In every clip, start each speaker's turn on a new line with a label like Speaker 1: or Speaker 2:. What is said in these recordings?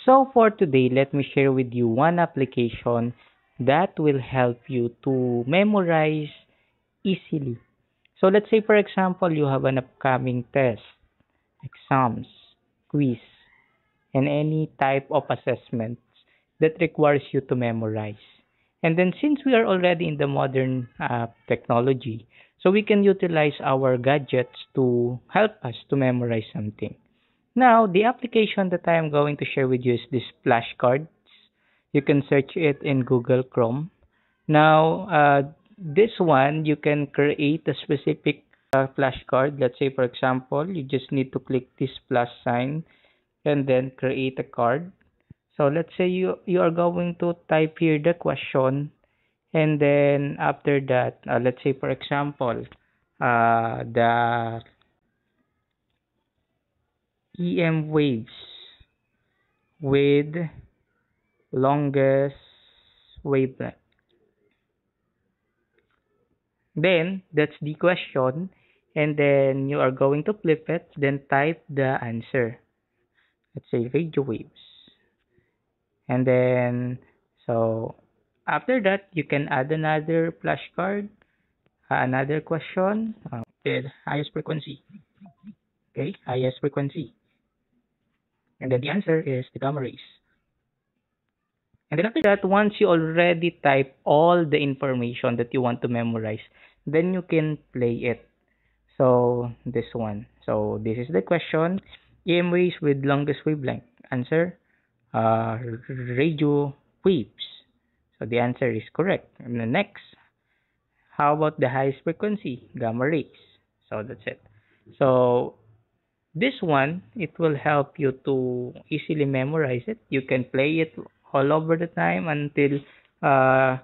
Speaker 1: So for today, let me share with you one application that will help you to memorize easily. So let's say for example, you have an upcoming test, exams, quiz, and any type of assessments that requires you to memorize. And then since we are already in the modern technology, so we can utilize our gadgets to help us to memorize something. Now, the application that I am going to share with you is this flashcards. You can search it in Google Chrome. Now, this one, you can create a specific flashcard. Let's say, for example, you just need to click this plus sign and then create a card. So let's say you are going to type here the question, and then after that, let's say, for example, the EM waves with longest wavelength. Then that's the question, and then you are going to flip it, then type the answer. Let's say radio waves. And then, so after that, you can add another flashcard, another question, with highest frequency. Okay, highest frequency. And then the answer is the gamma rays. And then after that, once you already type all the information that you want to memorize, then you can play it. So this one. So this is the question. EM waves with longest wavelength. Answer, radio waves. So the answer is correct. And the next, how about the highest frequency? Gamma rays. So that's it. So this one, it will help you to easily memorize it. You can play it all over the time until uh,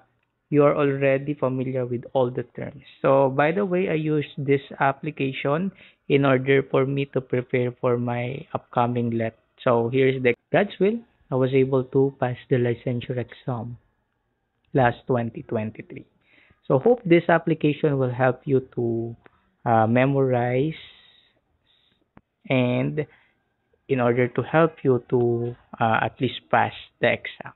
Speaker 1: you are already familiar with all the terms. So by the way, I use this application in order for me to prepare for my upcoming let. So here's the God's will. I was able to pass the licensure exam last 2023. So hope this application will help you to memorize and in order to help you to at least pass the exam.